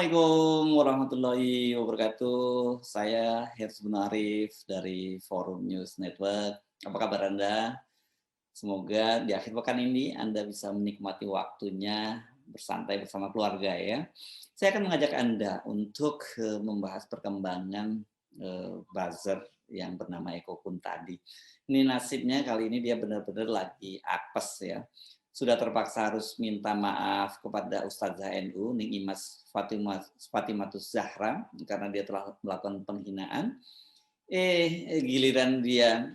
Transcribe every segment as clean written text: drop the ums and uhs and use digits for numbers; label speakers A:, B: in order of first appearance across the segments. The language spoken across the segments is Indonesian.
A: Assalamualaikum warahmatullahi wabarakatuh. Saya Hirs Arif dari Forum News Network. Apa kabar Anda? Semoga di akhir pekan ini Anda bisa menikmati waktunya bersantai bersama keluarga ya. Saya akan mengajak Anda untuk membahas perkembangan buzzer yang bernama Eko Kun tadi. Ini nasibnya kali ini dia benar-benar lagi apes ya. Sudah terpaksa harus minta maaf kepada Ustazah NU, Ning Imas Fatimatus Zahra, karena dia telah melakukan penghinaan. Giliran dia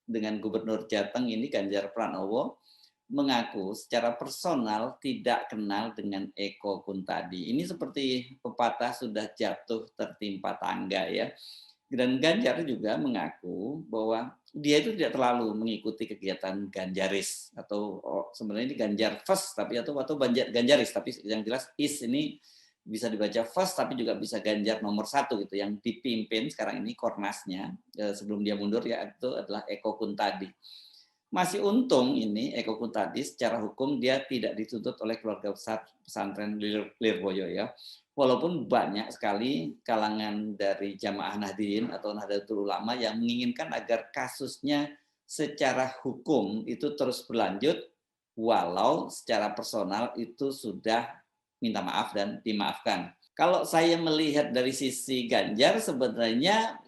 A: dengan Gubernur Jateng ini Ganjar Pranowo mengaku secara personal tidak kenal dengan Eko Kun tadi. Ini seperti pepatah sudah jatuh tertimpa tangga ya. Dan Ganjar juga mengaku bahwa dia itu tidak terlalu mengikuti kegiatan Ganjaris atau sebenarnya ini Ganjar First atau Ganjaris, tapi yang jelas ini bisa dibaca First tapi juga bisa Ganjar nomor 1 gitu yang dipimpin sekarang ini Kornasnya sebelum dia mundur ya itu adalah Eko Kun tadi. Masih untung ini Eko Kun tadi secara hukum dia tidak dituntut oleh keluarga besar pesantren Lirboyo ya. Walaupun banyak sekali kalangan dari Jamaah Nahdien atau Nahdlatul Ulama yang menginginkan agar kasusnya secara hukum itu terus berlanjut walau secara personal itu sudah minta maaf dan dimaafkan. Kalau saya melihat dari sisi Ganjar sebenarnya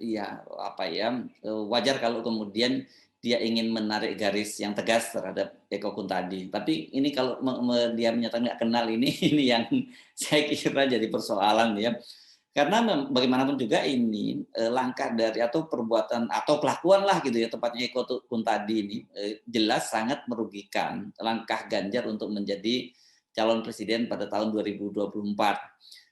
A: wajar kalau kemudian dia ingin menarik garis yang tegas terhadap Eko Kun tadi. Tapi ini kalau dia menyatakan nggak kenal ini ini yang saya kira jadi persoalan ya. Karena bagaimanapun juga ini langkah dari atau perbuatan atau kelakuan lah gitu ya tepatnya Eko Kun tadi ini jelas sangat merugikan langkah Ganjar untuk menjadi calon presiden pada tahun 2024.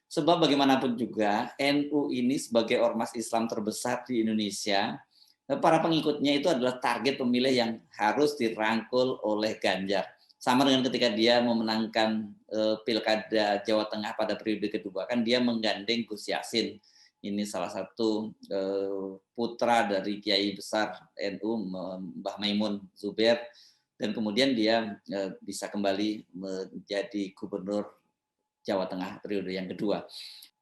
A: Sebab bagaimanapun juga NU ini sebagai ormas Islam terbesar di Indonesia, para pengikutnya itu adalah target pemilih yang harus dirangkul oleh Ganjar. Sama dengan ketika dia memenangkan Pilkada Jawa Tengah pada periode kedua, kan dia menggandeng Gus Yassin. Ini salah satu putra dari Kiai Besar NU, Mbah Maimun Zubair, dan kemudian dia bisa kembali menjadi gubernur Jawa Tengah periode yang kedua.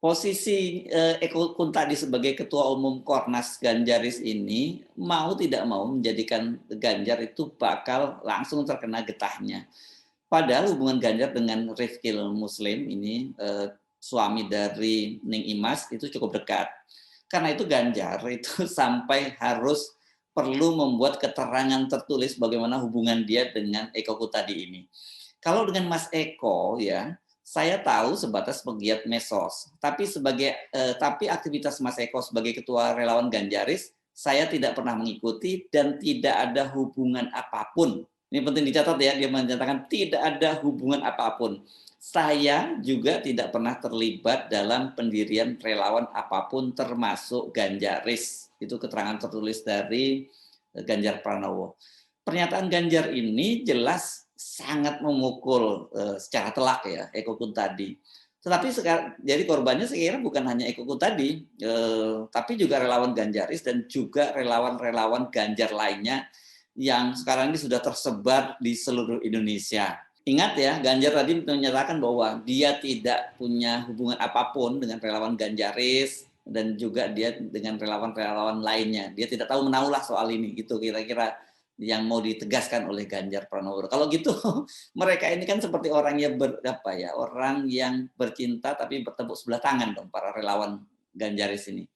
A: Posisi Eko Kun tadi sebagai ketua umum Kornas Ganjaris ini mau tidak mau menjadikan Ganjar itu bakal langsung terkena getahnya. Padahal hubungan Ganjar dengan Rifkil Muslim ini suami dari Ning Imas itu cukup dekat. Karena itu Ganjar itu sampai harus perlu membuat keterangan tertulis bagaimana hubungan dia dengan Eko Kun tadi ini. Kalau dengan Mas Eko ya, saya tahu sebatas pegiat medsos, tapi tapi aktivitas Mas Eko sebagai ketua relawan Ganjaris saya tidak pernah mengikuti dan tidak ada hubungan apapun. Ini penting dicatat ya, dia menyatakan tidak ada hubungan apapun. Saya juga tidak pernah terlibat dalam pendirian relawan apapun termasuk Ganjaris. Itu keterangan tertulis dari Ganjar Pranowo. Pernyataan Ganjar ini jelas sangat memukul secara telak ya Eko Kun tadi. Tetapi sekarang jadi korbannya saya kira bukan hanya Eko Kun tadi, tapi juga relawan Ganjaris dan juga relawan-relawan Ganjar lainnya yang sekarang ini sudah tersebar di seluruh Indonesia. Ingat ya, Ganjar tadi menyatakan bahwa dia tidak punya hubungan apapun dengan relawan Ganjaris dan juga dia dengan relawan-relawan lainnya. Dia tidak tahu menaulah soal ini gitu kira-kira yang mau ditegaskan oleh Ganjar Pranowo. Kalau gitu mereka ini kan seperti orang yang orang yang bercinta tapi bertepuk sebelah tangan dong para relawan Ganjaris ini.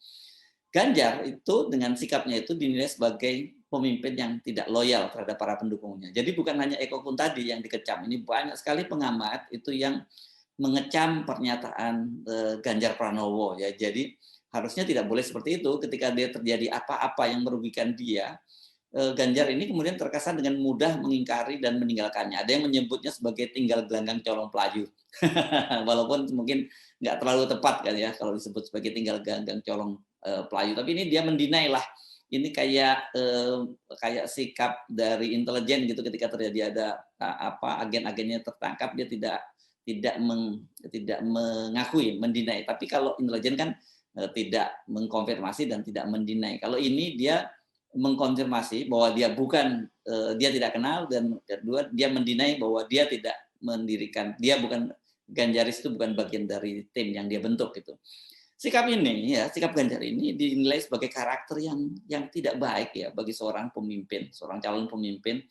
A: Ganjar itu dengan sikapnya itu dinilai sebagai pemimpin yang tidak loyal terhadap para pendukungnya. Jadi bukan hanya Eko Kun tadi yang dikecam, ini banyak sekali pengamat itu yang mengecam pernyataan Ganjar Pranowo ya. Jadi harusnya tidak boleh seperti itu ketika dia terjadi apa-apa yang merugikan dia. Ganjar ini kemudian terkesan dengan mudah mengingkari dan meninggalkannya. Ada yang menyebutnya sebagai tinggal gelanggang colong pelayu. Walaupun mungkin nggak terlalu tepat kan ya kalau disebut sebagai tinggal gelanggang colong pelayu. Tapi ini dia mendinai lah. Ini kayak sikap dari intelijen gitu ketika terjadi ada agen-agennya tertangkap dia tidak mengakui, mendinai. Tapi kalau intelijen kan tidak mengkonfirmasi dan tidak mendinai. Kalau ini dia mengkonfirmasi bahwa dia tidak kenal dan kedua dia mendinai bahwa dia tidak mendirikan, dia bukan Ganjaris itu bukan bagian dari tim yang dia bentuk gitu. Sikap ini ya, sikap Ganjar ini dinilai sebagai karakter yang tidak baik ya bagi seorang pemimpin, seorang calon pemimpin.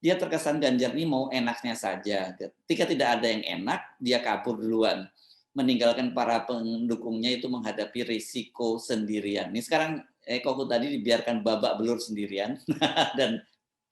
A: Dia terkesan Ganjar ini mau enaknya saja. Ketika tidak ada yang enak, dia kabur duluan. Meninggalkan para pendukungnya itu menghadapi risiko sendirian. Ini sekarang Eko tadi dibiarkan babak belur sendirian dan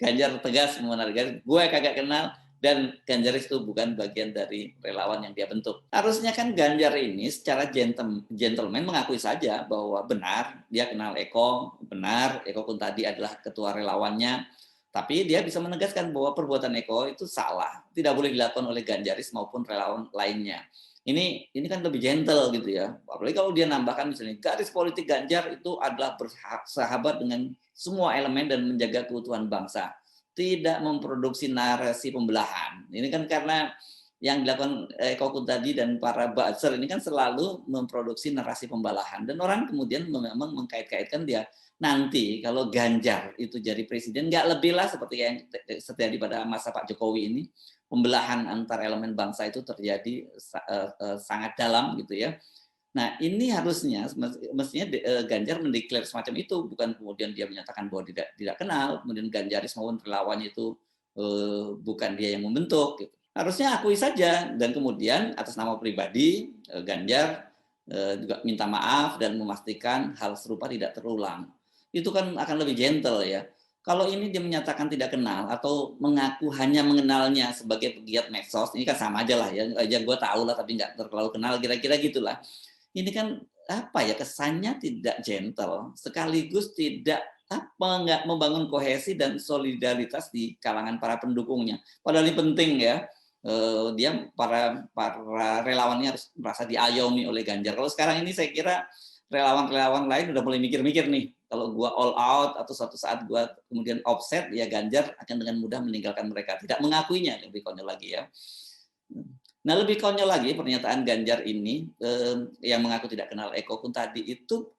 A: Ganjar tegas menarik garis, gue kagak kenal dan Ganjaris itu bukan bagian dari relawan yang dia bentuk. Harusnya kan Ganjar ini secara gentleman mengakui saja bahwa benar dia kenal Eko, benar Eko Kuntadi adalah ketua relawannya, tapi dia bisa menegaskan bahwa perbuatan Eko itu salah, tidak boleh dilakukan oleh Ganjaris maupun relawan lainnya. Ini kan lebih gentle gitu ya. Apalagi kalau dia nambahkan misalnya garis politik Ganjar itu adalah bersahabat dengan semua elemen dan menjaga keutuhan bangsa. Tidak memproduksi narasi pembelahan. Ini kan karena yang dilakukan Eko Kuntadi dan para buzzer ini kan selalu memproduksi narasi pembelahan. Dan orang kemudian memang mengkait-kaitkan dia nanti kalau Ganjar itu jadi presiden, nggak lebih lah seperti yang terjadi pada masa Pak Jokowi ini, pembelahan antar elemen bangsa itu terjadi sangat dalam gitu ya. Nah ini harusnya mestinya Ganjar mendeklar semacam itu, bukan kemudian dia menyatakan bahwa tidak kenal, kemudian Ganjaris maupun relawannya itu bukan dia yang membentuk. Gitu. Harusnya akui saja dan kemudian atas nama pribadi Ganjar juga minta maaf dan memastikan hal serupa tidak terulang. Itu kan akan lebih gentle ya. Kalau ini dia menyatakan tidak kenal atau mengaku hanya mengenalnya sebagai pegiat medsos, ini kan sama aja lah ya. Aja gue tahu lah tapi nggak terlalu kenal, kira-kira gitulah. Ini kan apa ya kesannya tidak gentle, sekaligus tidak nggak membangun kohesi dan solidaritas di kalangan para pendukungnya. Padahal ini penting ya. Dia para relawannya harus merasa diayomi oleh Ganjar. Kalau sekarang ini saya kira relawan-relawan lain udah mulai mikir-mikir nih, kalau gua all out atau suatu saat gua kemudian offset, ya Ganjar akan dengan mudah meninggalkan mereka, tidak mengakuinya, lebih konyol lagi ya. Nah lebih konyol lagi pernyataan Ganjar ini yang mengaku tidak kenal Eko Kuntadi itu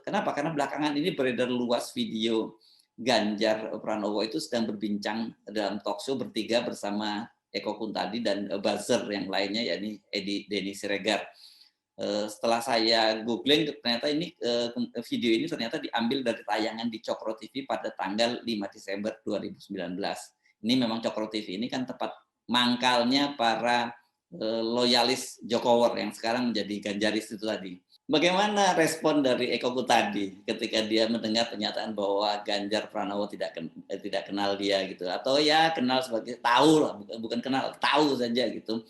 A: kenapa? Karena belakangan ini beredar luas video Ganjar Pranowo itu sedang berbincang dalam talk show bertiga bersama Eko Kuntadi dan buzzer yang lainnya yakni Denny Siregar. Setelah saya googling ternyata ini video ini ternyata diambil dari tayangan di Cokro TV pada tanggal 5 Desember 2019. Ini memang Cokro TV ini kan tempat mangkalnya para loyalis Jokower yang sekarang menjadi Ganjaris itu tadi. Bagaimana respon dari Eko Kuntadi ketika dia mendengar pernyataan bahwa Ganjar Pranowo tidak kenal dia gitu, atau ya kenal sebagai tahu lah, bukan kenal, tahu saja gitu.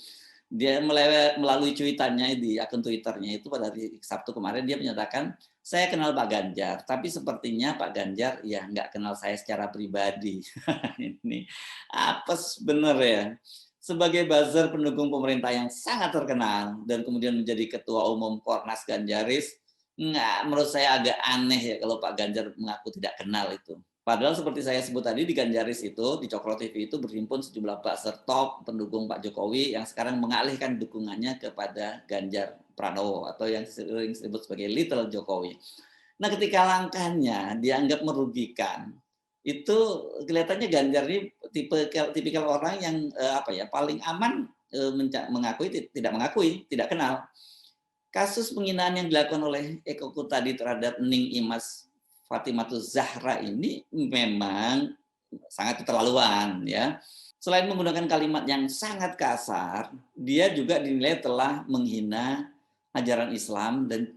A: Dia melalui cuitannya di akun Twitternya itu pada hari Sabtu kemarin dia menyatakan, saya kenal Pak Ganjar, tapi sepertinya Pak Ganjar ya nggak kenal saya secara pribadi. Ini apa sebenarnya? Sebagai buzzer pendukung pemerintah yang sangat terkenal dan kemudian menjadi ketua umum Kornas Ganjaris, menurut saya agak aneh ya kalau Pak Ganjar mengaku tidak kenal itu. Padahal seperti saya sebut tadi di Ganjaris itu, di Cokro TV itu berhimpun sejumlah buzzer top pendukung Pak Jokowi yang sekarang mengalihkan dukungannya kepada Ganjar Pranowo atau yang sering disebut sebagai Little Jokowi. Nah ketika langkahnya dianggap merugikan, itu kelihatannya Ganjar ini tipikal orang yang paling aman mengakui tidak mengakui, tidak kenal. Kasus penghinaan yang dilakukan oleh Eko Kuntadi terhadap Ning Imas Fatimatuz Zahra ini memang sangat keterlaluan ya. Selain menggunakan kalimat yang sangat kasar, dia juga dinilai telah menghina ajaran Islam dan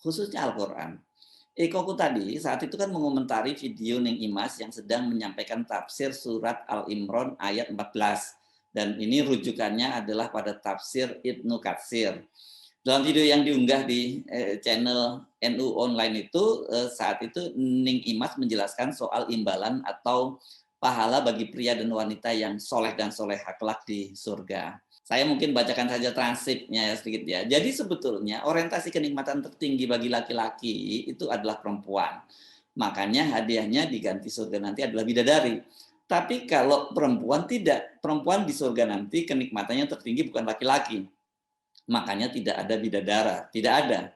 A: khususnya Al-Quran. Eko Kuntadi saat itu kan mengomentari video Ning Imas yang sedang menyampaikan tafsir surat Al-Imran ayat 14. Dan ini rujukannya adalah pada tafsir Ibnu Katsir. Dalam video yang diunggah di channel NU Online itu, saat itu Ning Imas menjelaskan soal imbalan atau pahala bagi pria dan wanita yang soleh dan solehah kelak di surga. Saya mungkin bacakan saja transkripnya ya sedikit ya. Jadi sebetulnya orientasi kenikmatan tertinggi bagi laki-laki itu adalah perempuan. Makanya hadiahnya diganti surga nanti adalah bidadari. Tapi kalau perempuan tidak, perempuan di surga nanti kenikmatannya tertinggi bukan laki-laki. Makanya tidak ada bidadara, tidak ada.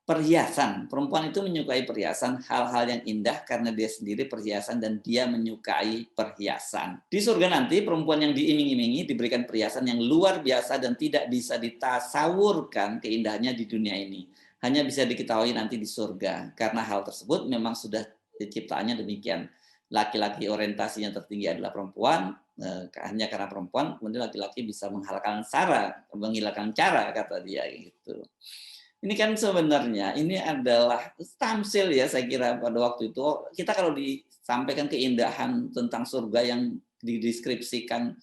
A: Perhiasan, perempuan itu menyukai perhiasan, hal-hal yang indah karena dia sendiri perhiasan dan dia menyukai perhiasan. Di surga nanti perempuan yang diiming-imingi diberikan perhiasan yang luar biasa dan tidak bisa ditasawurkan keindahannya di dunia ini. Hanya bisa diketahui nanti di surga. Karena hal tersebut memang sudah diciptaannya demikian. Laki-laki orientasinya tertinggi adalah perempuan, hanya karena perempuan, kemudian laki-laki bisa menghilangkan cara kata dia gitu. Ini kan sebenarnya ini adalah tamsil ya saya kira pada waktu itu. Kita kalau disampaikan keindahan tentang surga yang dideskripsikan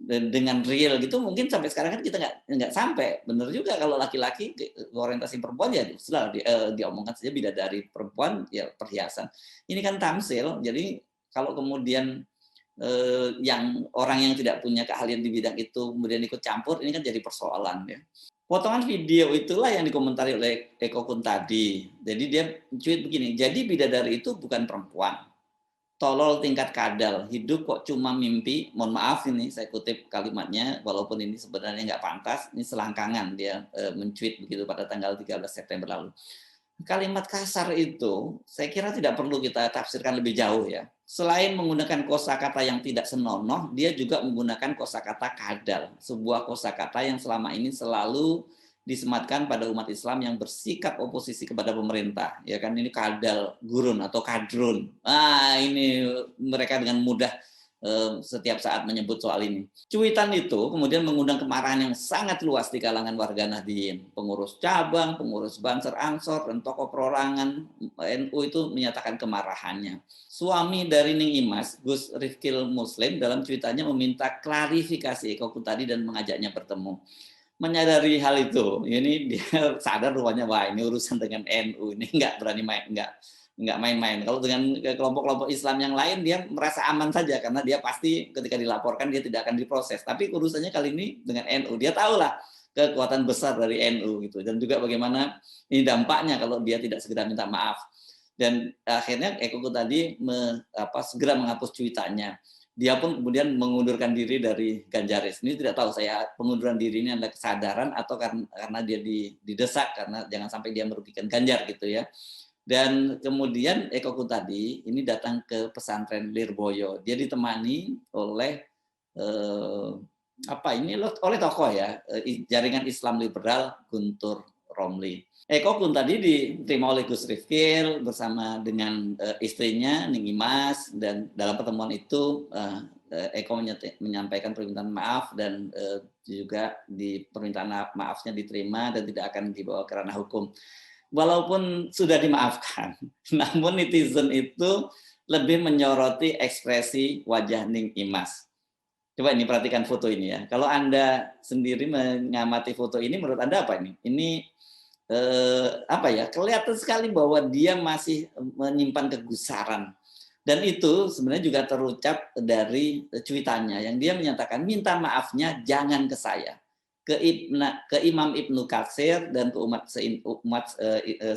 A: dengan real gitu mungkin sampai sekarang kan kita nggak sampai. Benar juga kalau laki-laki orientasi perempuan ya sudah diomongkan saja bidadari, perempuan ya perhiasan. Ini kan tamsil. Jadi kalau kemudian yang orang yang tidak punya keahlian di bidang itu kemudian ikut campur, ini kan jadi persoalan ya. Potongan video itulah yang dikomentari oleh Eko Kun tadi. Jadi dia tweet begini, jadi bidadari itu bukan perempuan. Tolol tingkat kadal, hidup kok cuma mimpi. Mohon maaf ini saya kutip kalimatnya, walaupun ini sebenarnya nggak pantas. Ini selangkangan dia men-tweet begitu pada tanggal 13 September lalu. Kalimat kasar itu saya kira tidak perlu kita tafsirkan lebih jauh ya. Selain menggunakan kosakata yang tidak senonoh, dia juga menggunakan kosakata kadal, sebuah kosakata yang selama ini selalu disematkan pada umat Islam yang bersikap oposisi kepada pemerintah. Ya kan ini kadal gurun atau kadrun. Ah ini mereka dengan mudah setiap saat menyebut soal ini. Cuitan itu kemudian mengundang kemarahan yang sangat luas di kalangan warga Nahdliyin. Pengurus cabang, pengurus Banser Ansor, dan tokoh perorangan NU itu menyatakan kemarahannya. Suami dari Ning Imas, Gus Rifkil Muslim, dalam cuitannya meminta klarifikasi Eko Kuntadi dan mengajaknya bertemu. Menyadari hal itu, ini dia sadar rupanya wah ini urusan dengan NU, ini nggak berani main, nggak main-main. Kalau dengan kelompok-kelompok Islam yang lain dia merasa aman saja karena dia pasti ketika dilaporkan dia tidak akan diproses. Tapi urusannya kali ini dengan NU, dia tahulah kekuatan besar dari NU gitu dan juga bagaimana ini dampaknya kalau dia tidak segera minta maaf. Dan akhirnya Eko tadi segera menghapus cuitannya. Dia pun kemudian mengundurkan diri dari Ganjaris. Ini tidak tahu saya pengunduran diri ini adalah kesadaran atau karena dia didesak karena jangan sampai dia merugikan Ganjar gitu ya. Dan kemudian Eko Kuntadi ini datang ke pesantren Lirboyo. Dia ditemani oleh oleh tokoh ya jaringan Islam liberal Guntur Romli. Eko Kuntadi diterima oleh Gus Rifkil bersama dengan istrinya Ning Imas dan dalam pertemuan itu Eko menyampaikan permintaan maaf dan juga di permintaan maafnya diterima dan tidak akan dibawa ke ranah hukum. Walaupun sudah dimaafkan, namun netizen itu lebih menyoroti ekspresi wajah Ning Imas. Coba ini perhatikan foto ini ya. Kalau Anda sendiri mengamati foto ini, menurut Anda apa ini? Ini kelihatan sekali bahwa dia masih menyimpan kegusaran. Dan itu sebenarnya juga terucap dari cuitannya yang dia menyatakan minta maafnya jangan ke saya. Ke Imam Ibnu Katsir dan ke umat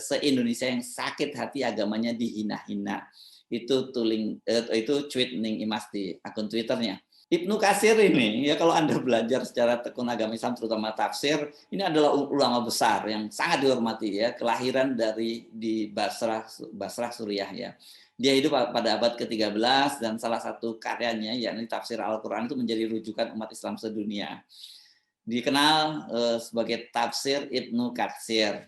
A: se-Indonesia yang sakit hati agamanya dihina-hina. Itu tweet Ning Imas di akun Twitternya. Ibnu Katsir ini ya kalau Anda belajar secara tekun agama Islam terutama tafsir, ini adalah ulama besar yang sangat dihormati ya, kelahiran di Basrah Suriah ya. Dia hidup pada abad ke-13 dan salah satu karyanya yakni tafsir Al-Qur'an itu menjadi rujukan umat Islam sedunia. Dikenal sebagai tafsir Ibnu Katsir.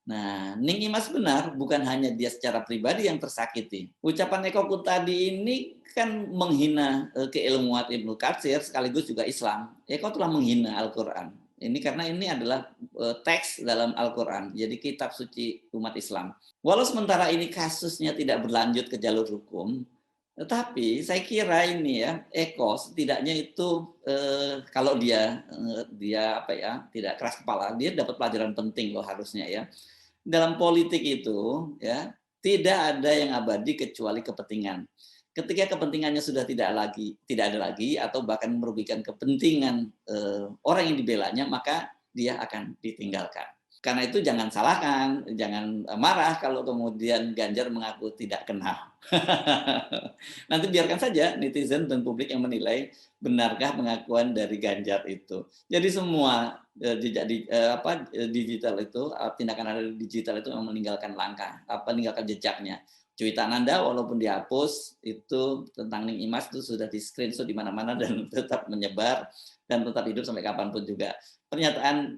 A: Nah, Ning Imas benar, bukan hanya dia secara pribadi yang tersakiti. Ucapan Eko Kuntadi ini kan menghina keilmuan Ibnu Katsir sekaligus juga Islam. Eko telah menghina Al-Quran. Ini karena ini adalah teks dalam Al-Quran, jadi kitab suci umat Islam. Walau sementara ini kasusnya tidak berlanjut ke jalur hukum, tetapi saya kira ini ya Eko setidaknya itu kalau dia tidak keras kepala, dia dapat pelajaran penting loh harusnya ya. Dalam politik itu ya tidak ada yang abadi kecuali kepentingan. Ketika kepentingannya sudah tidak ada lagi atau bahkan merugikan kepentingan orang yang dibelanya, maka dia akan ditinggalkan. Karena itu jangan salahkan, jangan marah kalau kemudian Ganjar mengaku tidak kenal. Nanti biarkan saja netizen dan publik yang menilai benarkah pengakuan dari Ganjar itu. Jadi semua digital itu, tindakan ada di digital itu memang meninggalkan meninggalkan jejaknya. Cuitan Anda walaupun dihapus, itu tentang Ning Imas itu sudah di-screenshot di mana-mana dan tetap menyebar dan tetap hidup sampai kapanpun juga. Pernyataan,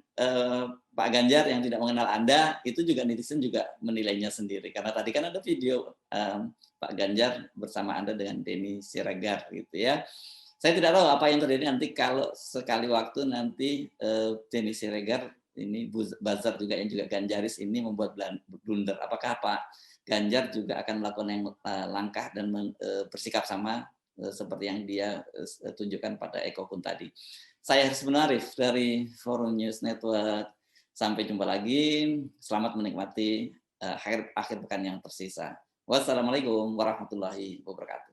A: Pak Ganjar yang tidak mengenal Anda, itu juga netizen juga menilainya sendiri. Karena tadi kan ada video, Pak Ganjar bersama Anda dengan Denny Siregar gitu ya. Saya tidak tahu apa yang terjadi nanti kalau sekali waktu nanti, Denny Siregar ini buzzer juga yang juga Ganjaris ini membuat blunder. Apakah Pak Ganjar juga akan melakukan yang langkah dan bersikap sama seperti yang dia tunjukkan pada Eko Kun tadi. Saya Haris Munarif dari Forum News Network. Sampai jumpa lagi. Selamat menikmati akhir pekan yang tersisa. Wassalamualaikum warahmatullahi wabarakatuh.